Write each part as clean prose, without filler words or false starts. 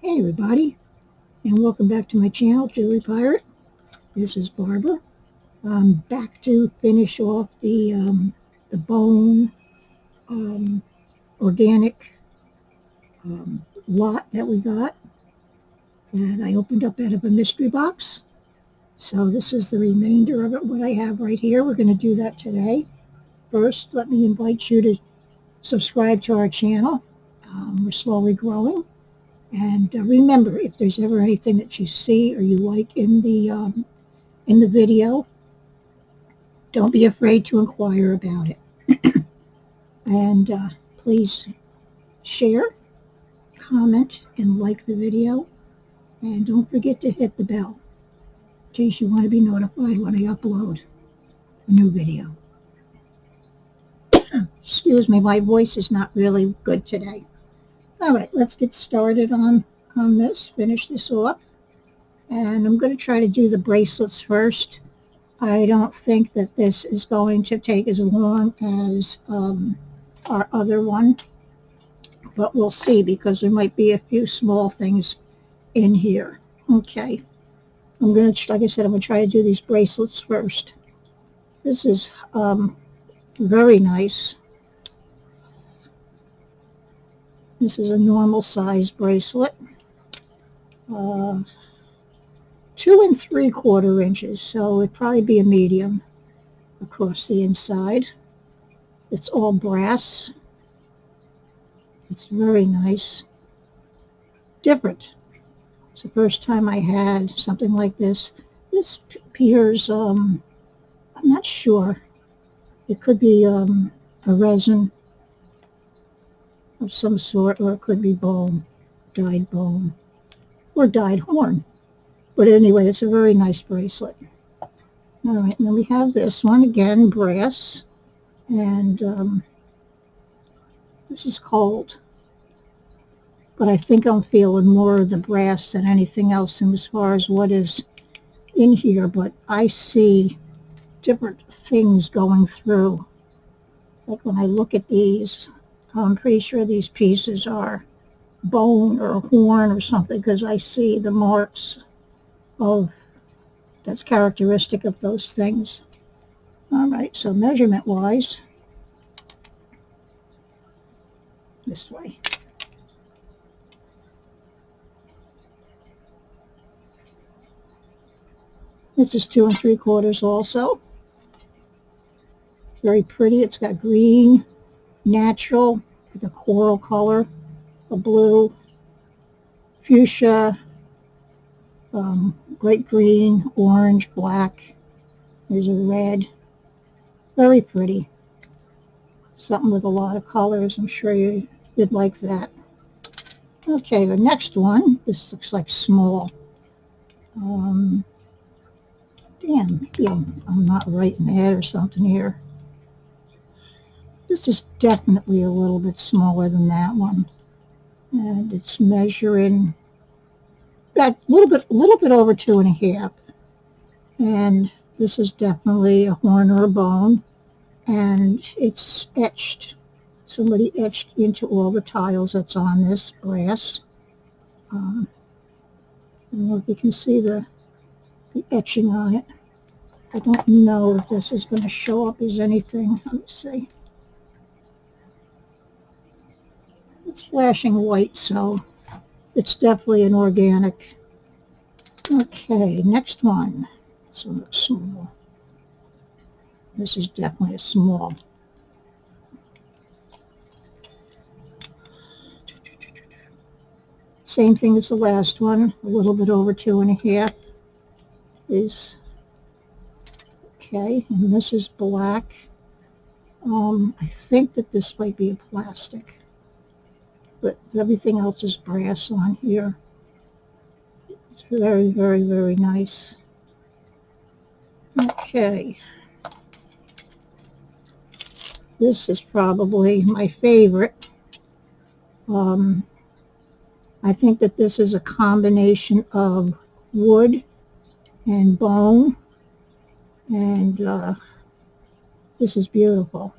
Hey everybody, and welcome back to my channel, Jewelry Pirate. This is Barbara. I'm back to finish off the bone organic lot that we got that I opened up out of a mystery box. So this is the remainder of it, what I have right here. We're going to do that today. First, let me invite you to subscribe to our channel. We're slowly growing. And remember, if there's ever anything that you see or you like in the video, don't be afraid to inquire about it. And please share, comment, and like the video. And don't forget to hit the bell in case you want to be notified when I upload a new video. Excuse me, my voice is not really good today. All right, let's get started on this, finish this off. And I'm going to try to do the bracelets first. I don't think that this is going to take as long as our other one, but we'll see because there might be a few small things in here. Okay, I'm going to, like I said, I'm going to try to do these bracelets first. This is very nice. This is a normal size bracelet. 2 3/4 inches, so it'd probably be a medium across the inside. It's all brass. It's very nice. Different. It's the first time I had something like this. This appears, I'm not sure. It could be a resin of some sort, or it could be bone, or dyed horn. But anyway, it's a very nice bracelet. All right, and then we have this one, again, brass. And this is cold. But I think I'm feeling more of the brass than anything else as far as what is in here. But I see different things going through. Like when I look at these, I'm pretty sure these pieces are bone or horn or something, because I see the marks of that's characteristic of those things. All right, so measurement wise, this way. This is 2 3/4 also. Very pretty. It's got green, natural, like a coral color, a blue, fuchsia, bright green, orange, black. There's a red. Very pretty. Something with a lot of colors. I'm sure you'd like that. Okay, the next one. This looks like small. Damn, maybe I'm not right in the head or something here. This is definitely a little bit smaller than that one. And it's measuring about a little bit over 2.5. And this is definitely a horn or a bone. And it's etched. Somebody etched into all the tiles that's on this brass. I don't know if you can see the etching on it. I don't know if this is going to show up as anything. Let me see. It's flashing white, so it's definitely an organic. Okay, next one. This one looks small. This is definitely a small. Same thing as the last one. A little bit over 2.5 is okay, and this is black. I think that this might be a plastic, but everything else is brass on here. It's very, very, very nice. Okay. This is probably my favorite. I think that this is a combination of wood and bone, and this is beautiful.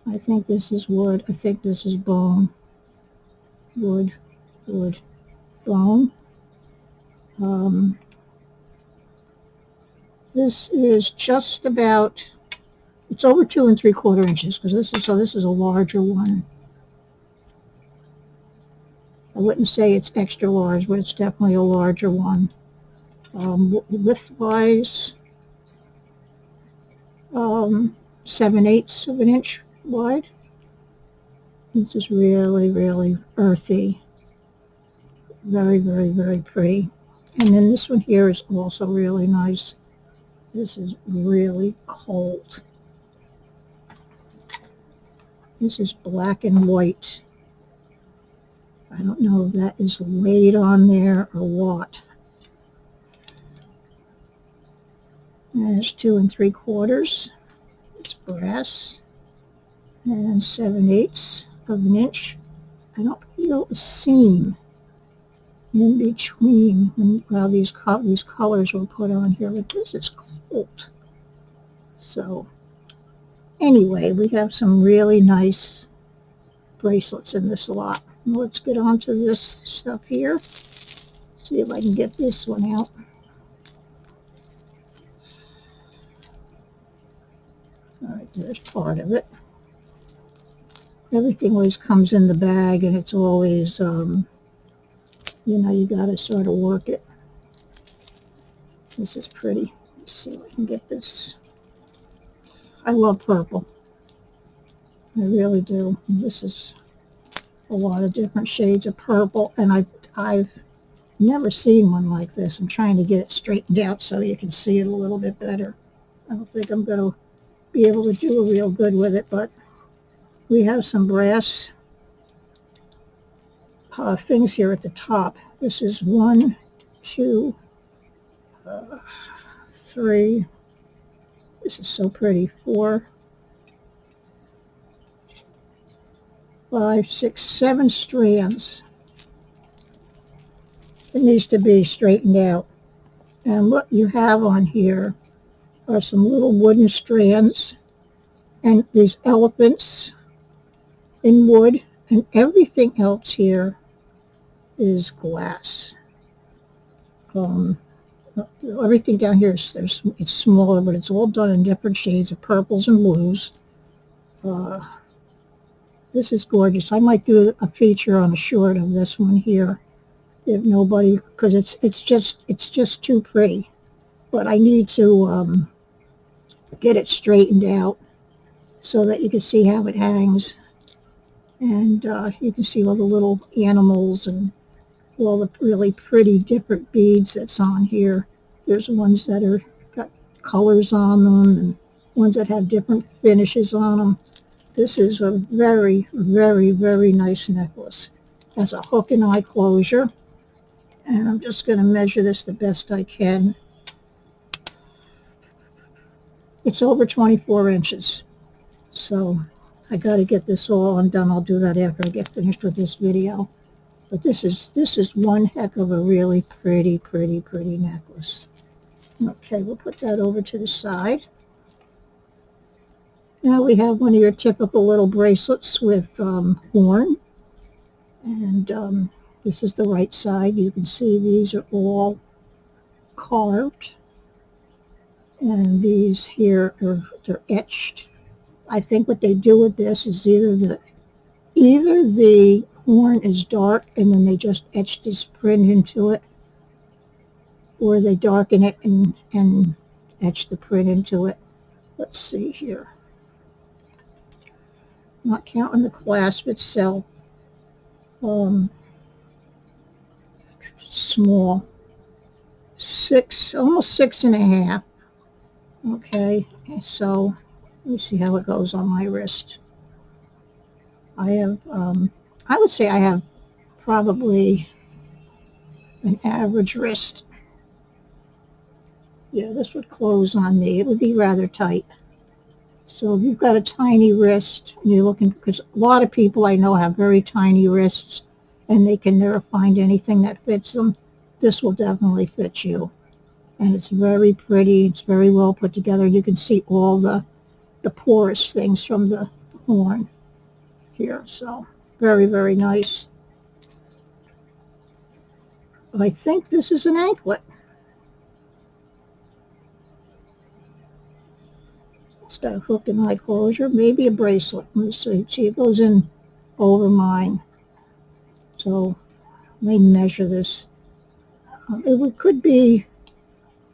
I think this is wood. I think this is bone. Wood, wood. bone. This is just about, it's over 2 3/4 inches, because this is a larger one. I wouldn't say it's extra large, but it's definitely a larger one. Width-wise, 7/8 of an inch wide. This is really, really earthy. Very, very, very pretty. And then this one here is also really nice. This is really cold. This is black and white. I don't know if that is laid on there or what. And it's 2 3/4. It's brass. And 7/8 of an inch. I don't feel a seam in between when these colors were put on here, but this is cold. So anyway, we have some really nice bracelets in this lot. Let's get on to this stuff here. See if I can get this one out. All right, there's part of it. Everything always comes in the bag, and it's always, you know, you got to sort of work it. This is pretty. Let's see if I can get this. I love purple. I really do. This is a lot of different shades of purple, and I've never seen one like this. I'm trying to get it straightened out so you can see it a little bit better. I don't think I'm going to be able to do a real good with it, but we have some brass things here at the top. This is 1, 2, 3. This is so pretty. 4, 5, 6, 7 strands. It needs to be straightened out. And what you have on here are some little wooden strands and these elephants in wood, and everything else here is glass. Everything down here it's smaller, but it's all done in different shades of purples and blues. This is gorgeous. I might do a feature on a short of this one here, if nobody, because it's just too pretty. But I need to get it straightened out so that you can see how it hangs, and you can see all the little animals and all the really pretty different beads that's on here. There's ones that are got colors on them, and ones that have different finishes on them. This is a very, very, very nice necklace. It has a hook and eye closure, and I'm just going to measure this the best I can. It's over 24 inches. So I got to get this all undone. I'll do that after I get finished with this video. But this is one heck of a really pretty, pretty, pretty necklace. Okay, we'll put that over to the side. Now we have one of your typical little bracelets with horn. And this is the right side. You can see these are all carved. And these here they're etched. I think what they do with this is either the horn is dark and then they just etch this print into it, or they darken it and etch the print into it. Let's see here. Not counting the clasp itself. Small. Almost 6.5. Okay, so let me see how it goes on my wrist. I have, I would say I have probably an average wrist. Yeah, this would close on me. It would be rather tight. So if you've got a tiny wrist and you're looking, because a lot of people I know have very tiny wrists and they can never find anything that fits them, this will definitely fit you. And it's very pretty. It's very well put together. You can see all the porous things from the horn here. So very, very nice. I think this is an anklet. It's got a hook and eye closure, maybe a bracelet. Let's see. See, it goes in over mine. So let me measure this. Could be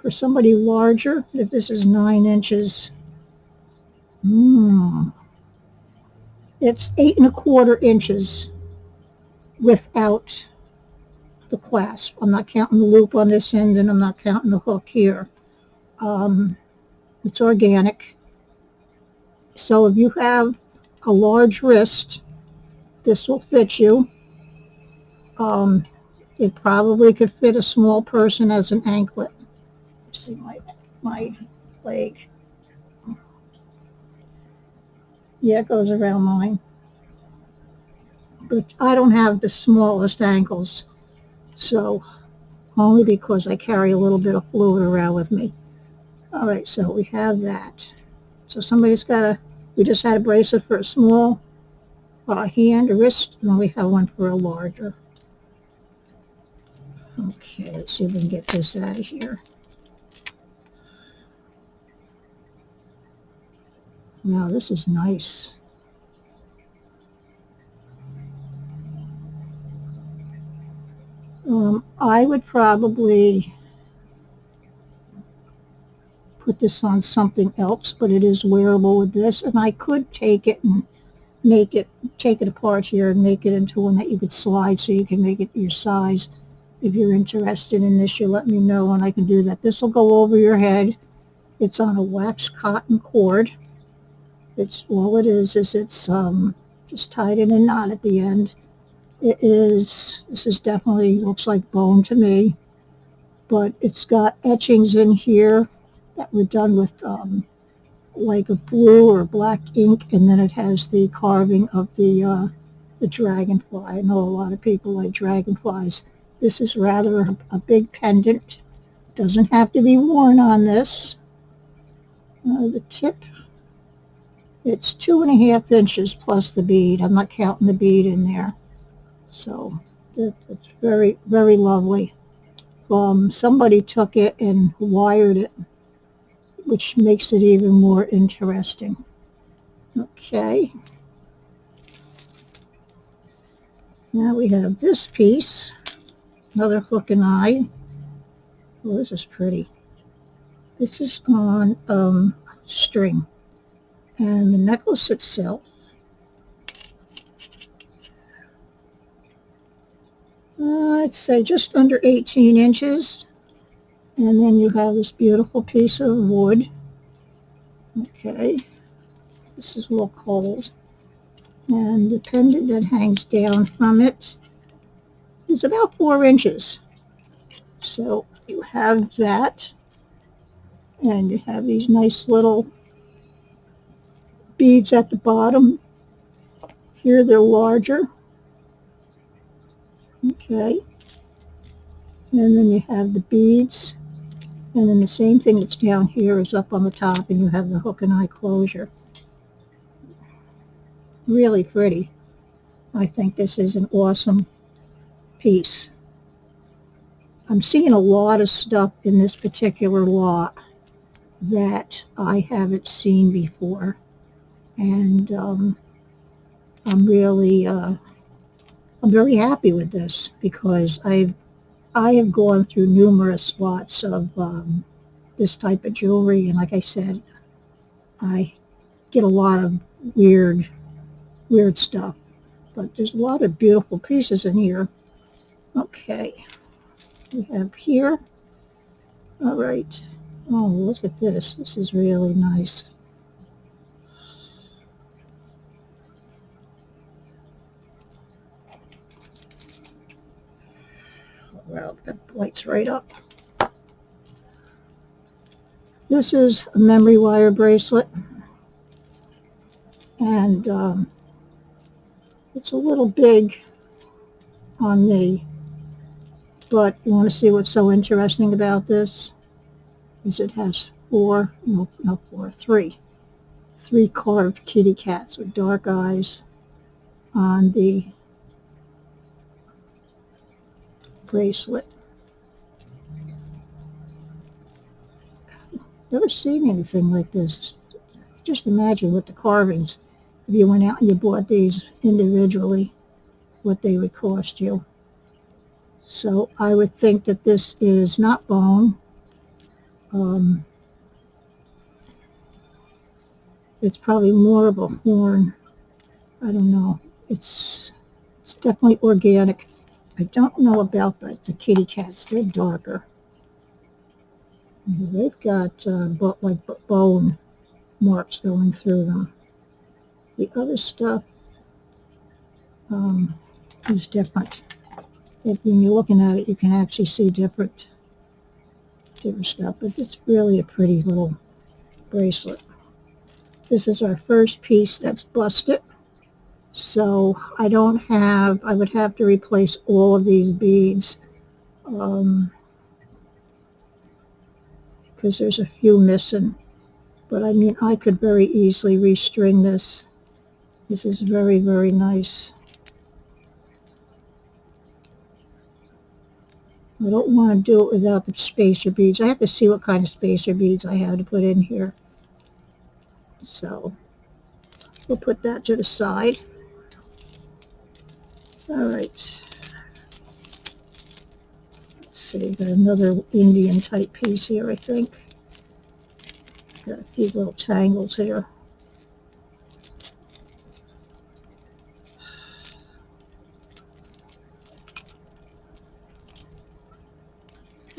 for somebody larger, if this is 9 inches. It's 8¼ inches without the clasp. I'm not counting the loop on this end, and I'm not counting the hook here. It's organic. So if you have a large wrist, this will fit you. It probably could fit a small person as an anklet. Let's see my leg. Yeah, it goes around mine. But I don't have the smallest ankles, so only because I carry a little bit of fluid around with me. All right, so we have that. So we just had a bracelet for a small hand, a wrist, and we have one for a larger. Okay, let's see if we can get this out of here. Wow, this is nice. I would probably put this on something else, but it is wearable with this, and I could take it and take it apart here and make it into one that you could slide so you can make it your size. If you're interested in this, you let me know and I can do that. This will go over your head. It's on a wax cotton cord. It's just tied in a knot at the end. This is definitely looks like bone to me, but it's got etchings in here that were done with like a blue or black ink, and then it has the carving of the dragonfly. I know a lot of people like dragonflies. This is rather a big pendant. Doesn't have to be worn on this. The tip, it's 2½ inches plus the bead. I'm not counting the bead in there. So it's very, very lovely. Somebody took it and wired it, which makes it even more interesting. Okay. Now we have this piece, another hook and eye. Well, this is pretty. This is on string. And the necklace itself, I'd say just under 18 inches. And then you have this beautiful piece of wood. Okay, this is real cold. And the pendant that hangs down from it is about 4 inches. So you have that. And you have these nice little beads at the bottom. Here they're larger. Okay. And then you have the beads. And then the same thing that's down here is up on the top, and you have the hook and eye closure. Really pretty. I think this is an awesome piece. I'm seeing a lot of stuff in this particular lot that I haven't seen before. And I'm very happy with this because I have gone through numerous lots of this type of jewelry, and like I said, I get a lot of weird stuff, but there's a lot of beautiful pieces in here. Okay, we have here. All right. Oh, look at this. This is really nice. Well, that lights right up. This is a memory wire bracelet, and it's a little big on me, but you want to see what's so interesting about this is it has three carved kitty cats with dark eyes on the bracelet. Never seen anything like this. Just imagine with the carvings, if you went out and you bought these individually, what they would cost you. So I would think that this is not bone. It's probably more of a horn. I don't know. It's definitely organic. I don't know about the kitty cats. They're darker. They've got like bone marks going through them. The other stuff is different. When you're looking at it, you can actually see different stuff. But it's really a pretty little bracelet. This is our first piece that's busted. So I would have to replace all of these beads because there's a few missing. But I mean, I could very easily restring this. This is very, very nice. I don't want to do it without the spacer beads. I have to see what kind of spacer beads I have to put in here. So we'll put that to the side. All right. Let's see, got another Indian type piece here, I think. Got a few little tangles here.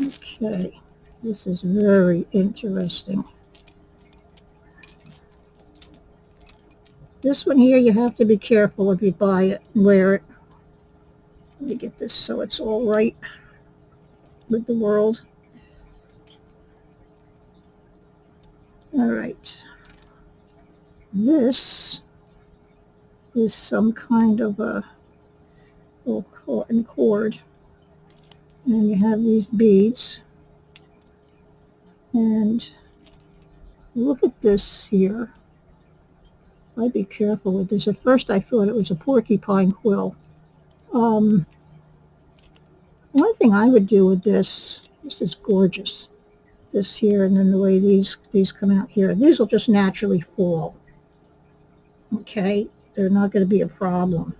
Okay, this is very interesting. This one here, you have to be careful if you buy it and wear it. Let me get this so it's all right with the world. All right. This is some kind of a little cotton cord. And you have these beads. And look at this here. I'd be careful with this. At first I thought it was a porcupine quill. One thing I would do with this is gorgeous. This here, and then the way these come out here. These will just naturally fall. Okay? They're not going to be a problem.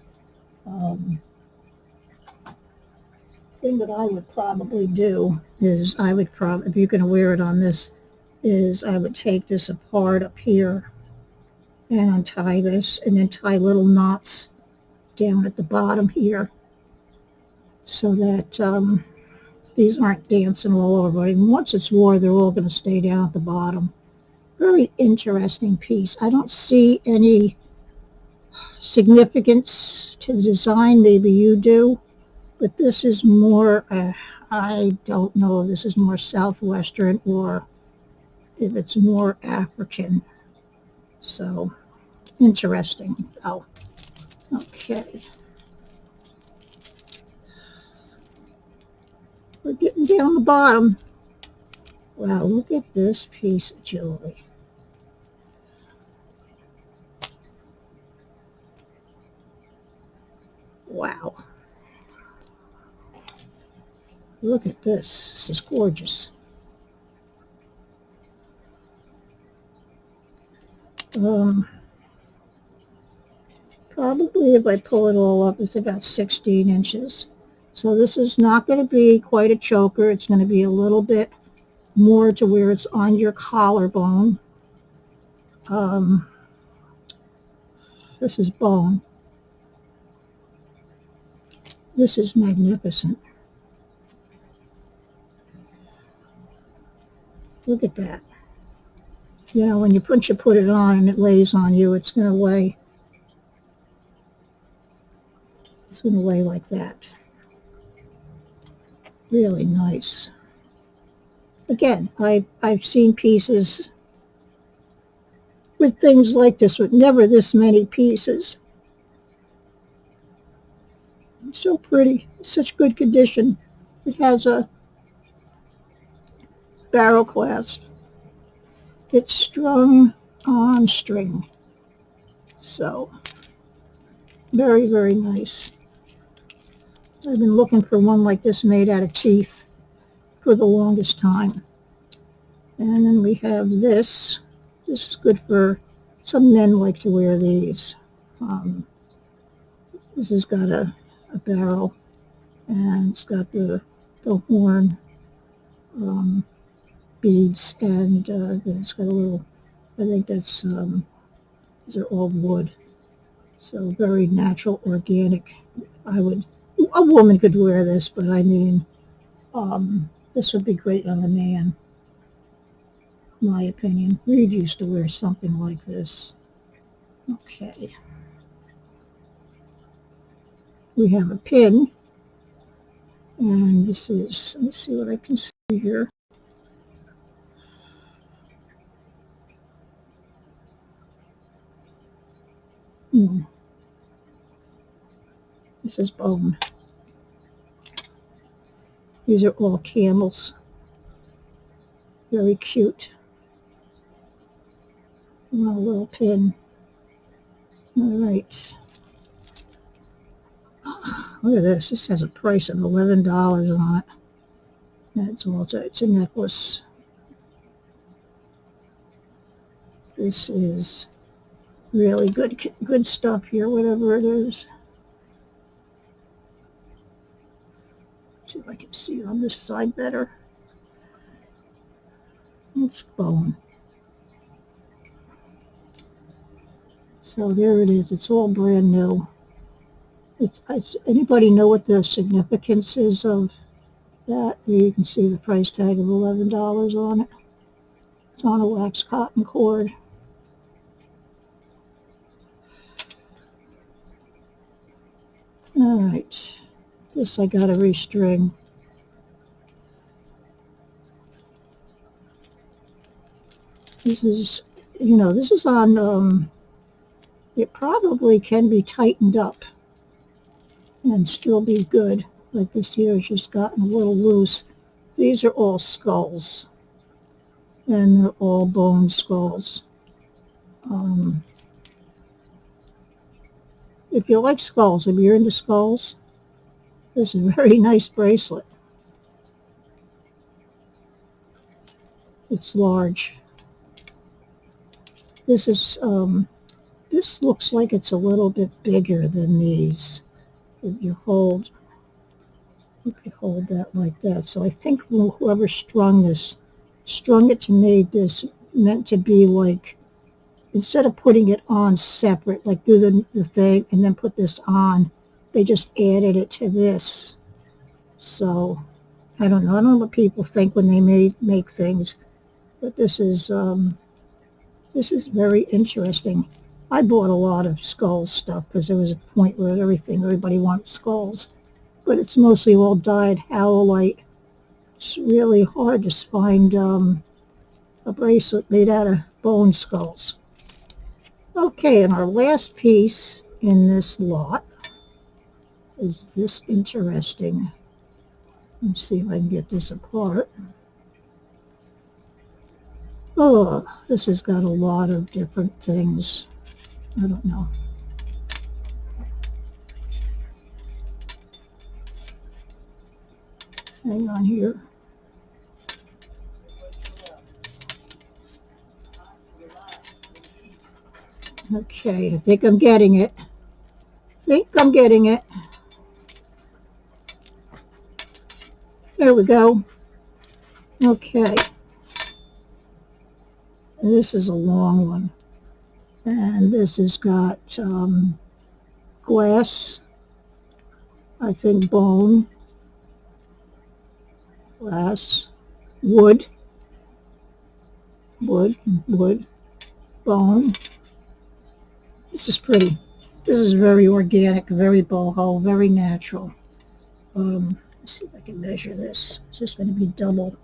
Thing that I would probably do is if you're going to wear it on this, is I would take this apart up here and untie this and then tie little knots down at the bottom here so that these aren't dancing all over. And once it's wore, they're all going to stay down at the bottom. Very interesting piece. I don't see any significance to the design. Maybe you do. But this is more, I don't know if this is more Southwestern or if it's more African. So, interesting. Oh, okay. We're getting down the bottom. Wow, look at this piece of jewelry. Wow. Look at this. This is gorgeous. Probably if I pull it all up, it's about 16 inches. So this is not going to be quite a choker. It's going to be a little bit more to where it's on your collarbone. This is bone. This is magnificent. Look at that. You know, when you put it on and it lays on you, it's going to lay. It's going to lay like that. Really nice. Again, I've seen pieces with things like this, with never this many pieces. It's so pretty. It's such good condition. It has a barrel clasp. It's strung on string. So, very, very nice. I've been looking for one like this made out of teeth for the longest time. And then we have this. This is good for, some men like to wear these. This has got a barrel, and it's got the horn beads, and then it's got a little, I think that's, these are all wood. So very natural, organic. A woman could wear this, but I mean, this would be great on a man, my opinion. Reed used to wear something like this. Okay. We have a pin, and this is, let me see what I can see here. This is bone. These are all camels. Very cute. And a little pin. All right. Look at this. This has a price of $11 on it. And it's a necklace. This is really good stuff here, whatever it is. See if I can see it on this side better. It's bone. So there it is. It's all brand new. Anybody know what the significance is of that? Here you can see the price tag of $11 on it. It's on a wax cotton cord. All right. This I got to restring. This is, this is on, it probably can be tightened up and still be good. Like this here has just gotten a little loose. These are all skulls, and they're all bone skulls. If you like skulls, if you're into skulls, this is a very nice bracelet. It's large. This is, this looks like it's a little bit bigger than these. If you hold that like that. So I think whoever strung it to make this meant to be like, instead of putting it on separate, like do the thing and then put this on, they just added it to this. So I don't know. I don't know what people think when they make things, but this is very interesting. I bought a lot of skull stuff because there was a point where everybody wanted skulls, but it's mostly all dyed howlite. It's really hard to find a bracelet made out of bone skulls. Okay, and our last piece in this lot is this interesting. Let's see if I can get this apart. Oh, this has got a lot of different things. I don't know. Hang on here. Okay, I think I'm getting it. There we go. Okay. This is a long one. And this has got glass, I think bone, glass, wood, bone. This is pretty. This is very organic, very boho, very natural. Let's see if I can measure this. It's just going to be double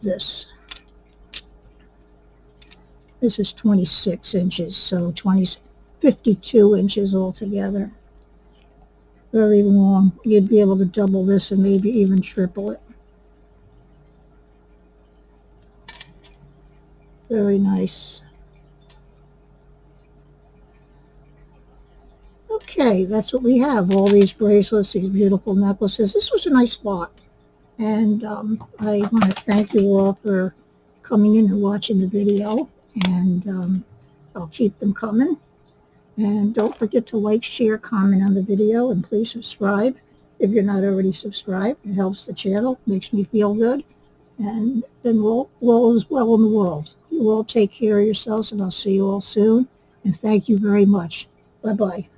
this. This is 26 inches, so 52 inches altogether. Very long. You'd be able to double this and maybe even triple it. Very nice. Okay, that's what we have. All these bracelets, these beautiful necklaces. This was a nice lot. And I want to thank you all for coming in and watching the video, and I'll keep them coming. And don't forget to like, share, comment on the video, and please subscribe if you're not already subscribed. It helps the channel, makes me feel good, and then all is well in the world. You all take care of yourselves, and I'll see you all soon. And thank you very much. Bye-bye.